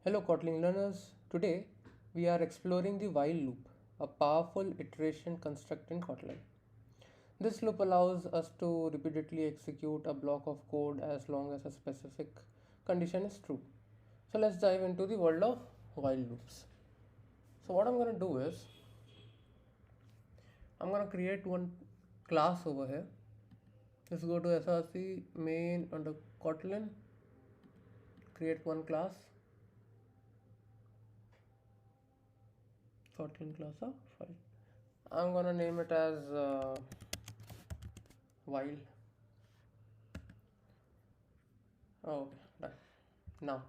Hello Kotlin learners. Today we are exploring the while loop, a powerful iteration construct in Kotlin. This loop allows us to repeatedly execute a block of code as long as a specific condition is true. So let's dive into the world of while loops. So what I'm going to do is I'm going to create one class over here. Let's go to src main under Kotlin, create one class, Kotlin class of file. I'm going to name it as while. Oh, okay, done. Now,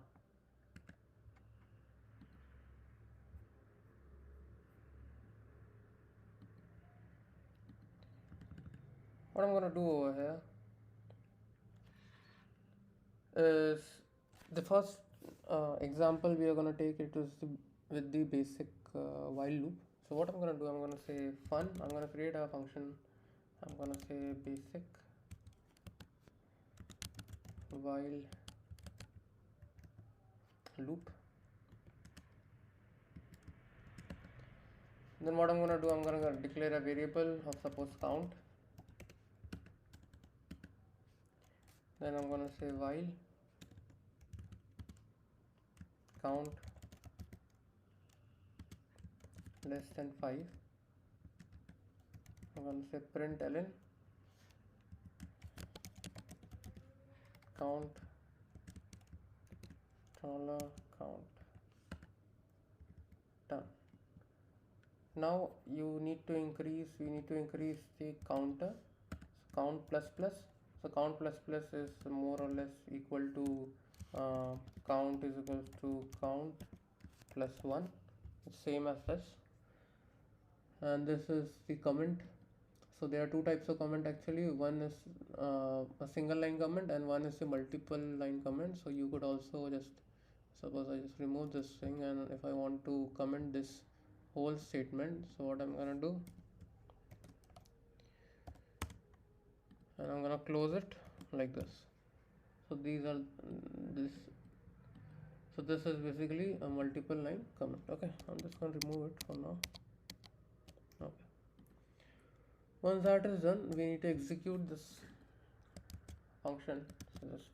what I'm gonna do over here is the first example we are gonna take it is with the basic while loop. So what I'm gonna do, I'm gonna say fun. I'm gonna create a function. I'm gonna say basic while loop. Then what I'm gonna do, I'm gonna declare a variable of suppose count. Then I'm gonna say while count less than 5. I'm gonna say println count $count. Done. Now we need to increase the counter. So count plus plus. So count plus plus is more or less equal to count is equal to count plus 1. It's same as this. And this is the comment. So there are two types of comment actually. One is a single line comment and one is a multiple line comment. So you could also just suppose I just remove this thing, and if I want to comment this whole statement, so what I'm gonna do, and I'm gonna close it like this. So these are this. So this is basically a multiple line comment. Okay, I'm just gonna remove it for now. Okay. Once that is done, we need to execute this function. So just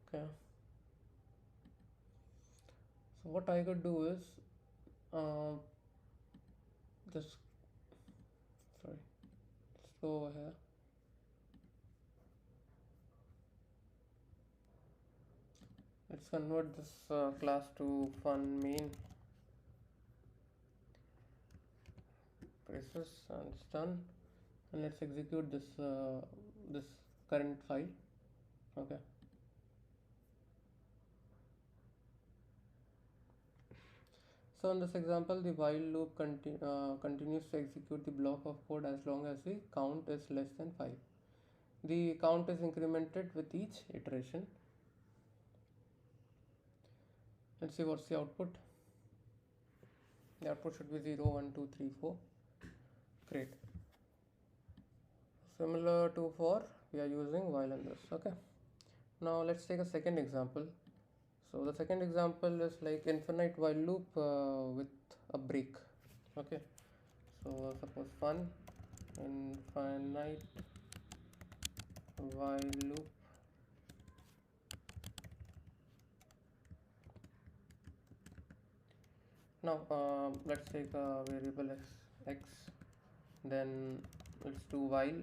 okay. So what I could do is uh, just sorry, just go over here. Let's convert this class to fun main braces, and it's done. And let's execute this current file. Okay. So in this example, the while loop continues to execute the block of code as long as the count is less than 5. The count is incremented with each iteration. Let's see what's the output. The output should be 0, 1, 2, 3, 4. Great. Similar to for, we are using while in this. Okay. Now let's take a second example. So the second example is like infinite while loop with a break. Okay. So suppose fun infinite while loop. Now let's take a variable x, then let's do while.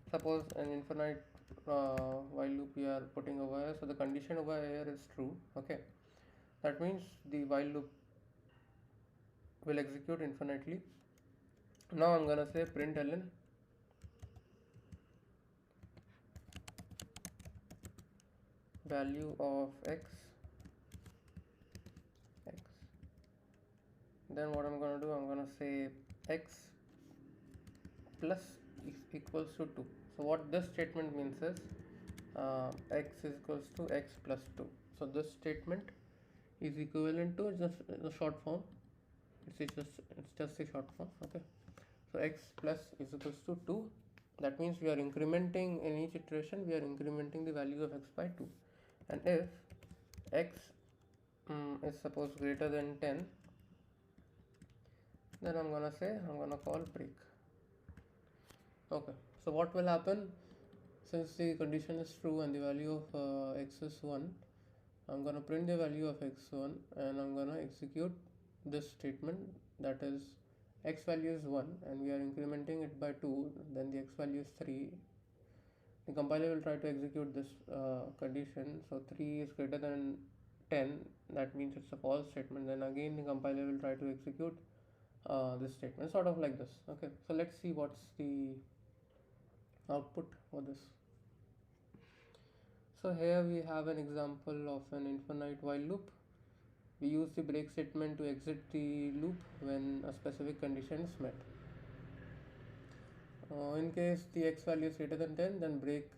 Suppose an infinite while loop we are putting over here, so the condition over here is true. Okay, that means the while loop will execute infinitely. Now I'm gonna say println value of x. Then what I'm gonna do, I'm gonna say x plus is equals to 2. So what this statement means is x is equals to x plus 2. So this statement is equivalent to just the short form. It's just a short form. Okay, so x plus is equals to 2, That means we are incrementing in each iteration, we are incrementing the value of x by 2. And if x is suppose greater than 10, then I'm gonna call break. Okay, so what will happen, since the condition is true and the value of x is 1, I'm gonna print the value of x1 and I'm gonna execute this statement, that is x value is 1 and we are incrementing it by 2, then the x value is 3. The compiler will try to execute this condition, so 3 is greater than 10, that means it's a false statement. Then again the compiler will try to execute this statement, sort of like this. Okay, so let's see what's the output for this. So here we have an example of an infinite while loop. We use the break statement to exit the loop when a specific condition is met. In case the x value is greater than 10, then break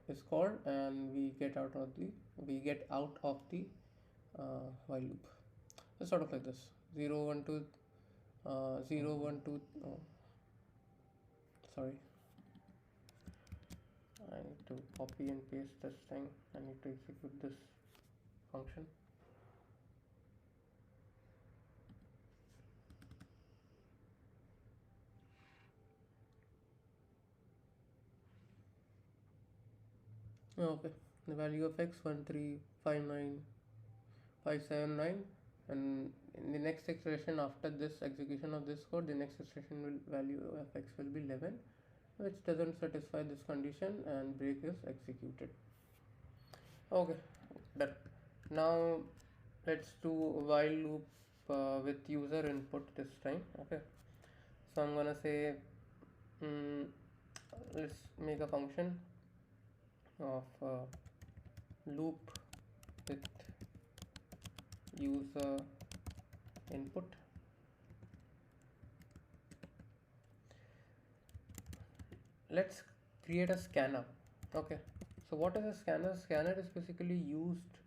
is called and we get out of the while loop. It's sort of like this: 0 1 2 0 1 2. Oh, sorry, I need to copy and paste this thing. I need to execute this function. Okay, the value of x 1359579, and in the next expression after this execution of this code, the next expression value of x will be 11, which doesn't satisfy this condition, and break is executed. Okay, done. Now let's do while loop with user input this time. Okay, so I'm gonna say let's make a function of loop with user input. Let's create a scanner. Okay, so what is a scanner? Scanner is basically used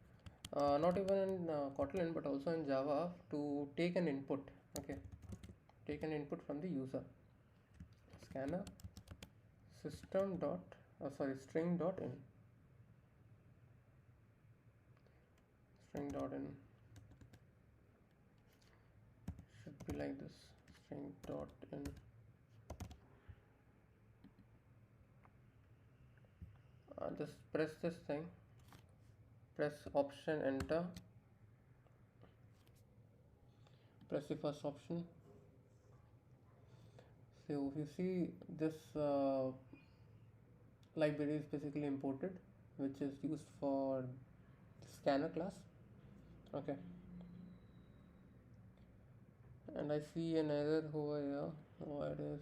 not even in Kotlin but also in Java to take an input. Okay, take an input from the user. Scanner system dot string dot in should be like this: string dot in. Just press this thing, press option enter, press the first option. So if you see this library is basically imported, which is used for the scanner class. Okay, and I see an error over here. What is?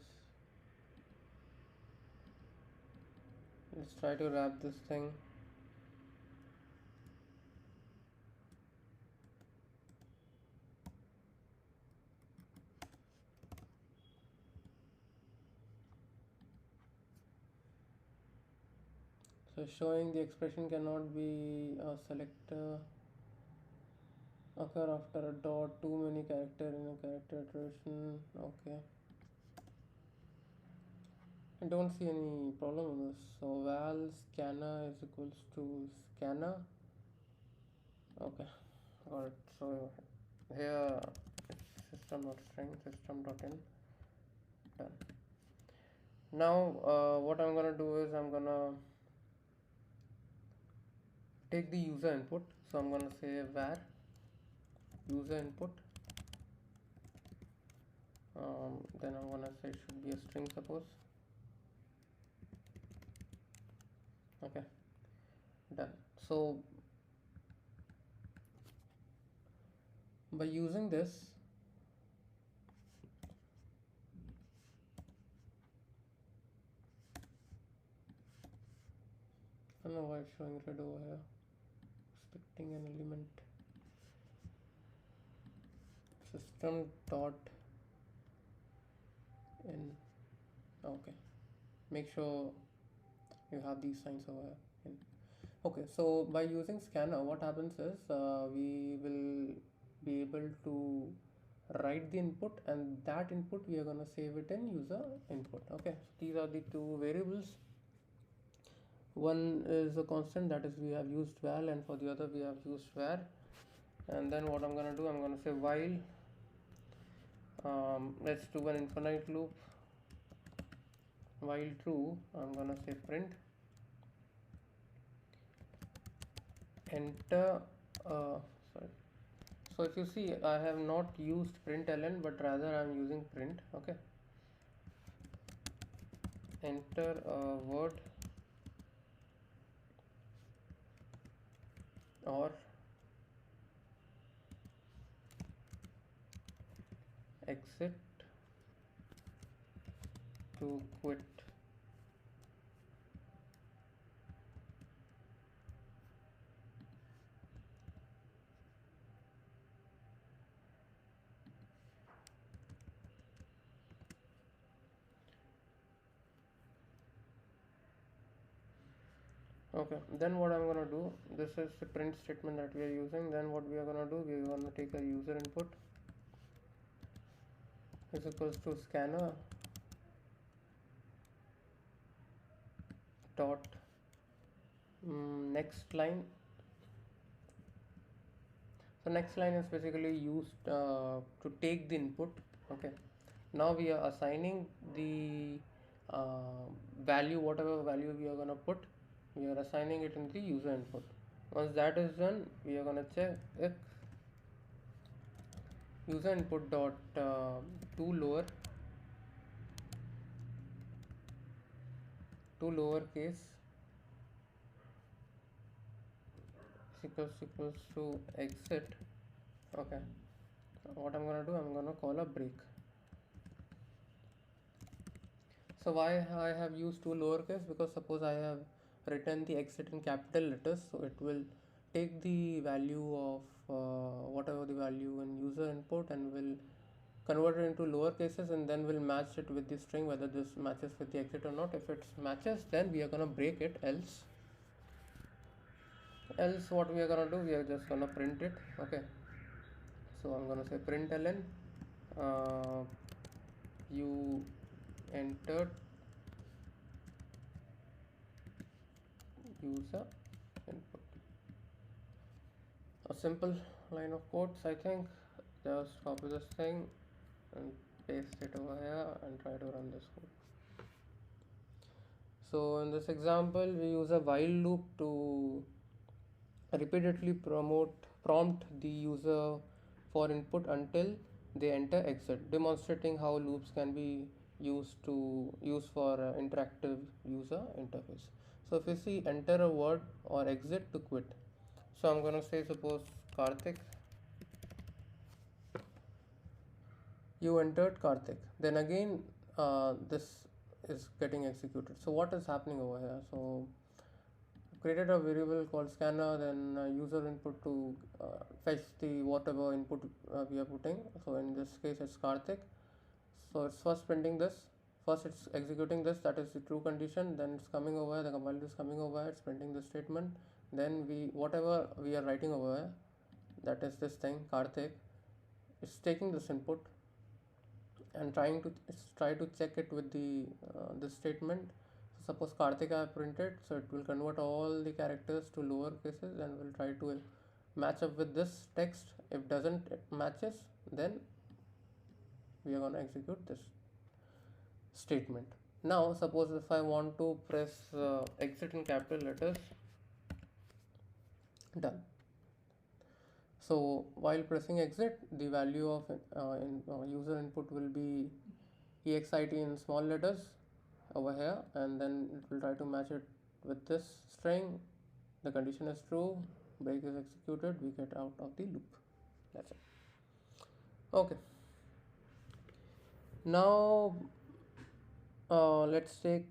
Let's try to wrap this thing. So showing the expression cannot be a selector occur after a dot, too many character in a character iteration. Okay, I don't see any problem with this. So val scanner is equals to scanner. Okay, got it. So here it's system.string, system.in, done. Now what I'm gonna do is I'm gonna take the user input. So I'm gonna say var user input. Then I'm gonna say it should be a string, suppose. Okay, done. So by using this, I don't know why it's showing red over here. Expecting an element. System dot in. Okay, make sure you have these signs over here. Okay, so by using scanner, what happens is we will be able to write the input, and that input we are going to save it in user input. Okay, so these are the two variables. One is a constant, that is we have used val, and for the other we have used var. And then what I'm going to do, I'm going to say while let's do an infinite loop. While true, I'm going to say print enter sorry. So if you see, I have not used println, but rather I am using print. Okay, enter a word or exit to quit. Okay, then what I'm gonna do, this is the print statement that we are using. Then what we are gonna do, we are gonna take a user input is equals to scanner dot next line. So next line is basically used to take the input. Okay, now we are assigning the value, whatever value we are gonna put, we are assigning it in the user input. Once that is done, we are gonna check if user input dot to lowercase equals to exit. Okay, what I'm gonna do, I'm gonna call a break. So why I have used two lowercase, because suppose I have written the exit in capital letters, so it will take the value of whatever the value in user input and will convert it into lower cases, and then we'll match it with the string whether this matches with the exit or not. If it matches, then we are gonna break it. Else what we are gonna do, we are just gonna print it. Okay, so I'm gonna say println you entered user input. A simple line of codes, I think. Just copy this thing and paste it over here and try to run this code. So in this example, we use a while loop to repeatedly prompt the user for input until they enter exit, demonstrating how loops can be used for interactive user interface. So if you see enter a word or exit to quit, so I'm gonna say suppose Karthik, you entered Karthik, then again this is getting executed. So what is happening over here? So created a variable called scanner, then user input to fetch the whatever input we are putting. So in this case it's Karthik. So it's first printing this, first it's executing this, that is the true condition, then it's coming over here, the compiler is coming over here, it's printing the statement, then whatever we are writing over here, that is this thing Karthik, it's taking this input and try to check it with the this statement. So suppose Karthik I have printed, so it will convert all the characters to lower cases and will try to match up with this text. If doesn't matches, then we are going to execute this statement. Now suppose if I want to press exit in capital letters, done. So while pressing exit, the value of user input will be exit in small letters over here, and then it will try to match it with this string. The condition is true, break is executed, we get out of the loop. That's it. Okay, now let's take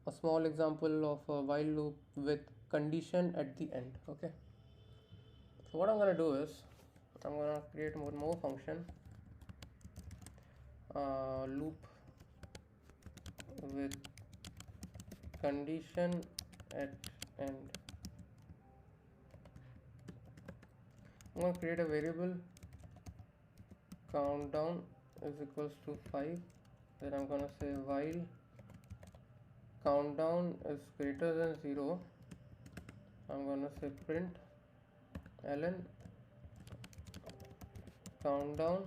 a small example of a while loop with condition at the end. Okay, so what I'm going to do is I'm going to create one more function, loop with condition at end. I'm going to create a variable countdown is equals to 5. Then I'm gonna say while countdown is greater than 0, I'm gonna say print ln countdown.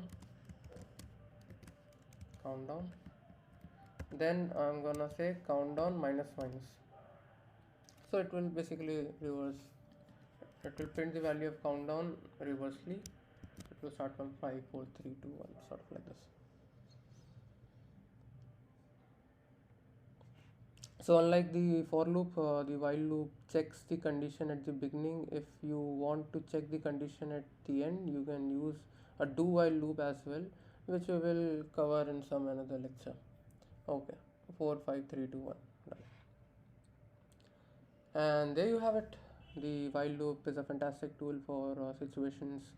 Then I'm gonna say countdown minus minus. So it will basically reverse. It will print the value of countdown reversely. It will start from 5, 4, 3, 2, 1, sort of like this. So unlike the for loop, the while loop checks the condition at the beginning. If you want to check the condition at the end, you can use a do while loop as well, which we will cover in some another lecture. Okay, 4, 5, 3, 2, 1. Done. And there you have it. The while loop is a fantastic tool for situations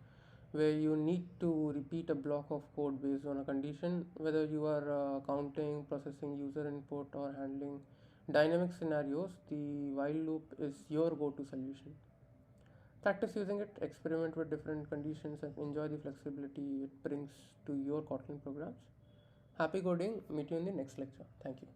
where you need to repeat a block of code based on a condition, whether you are counting, processing user input, or handling dynamic scenarios. The while loop is your go-to solution. Practice using it, experiment with different conditions, and enjoy the flexibility it brings to your Kotlin programs. Happy coding. Meet you in the next lecture. Thank you.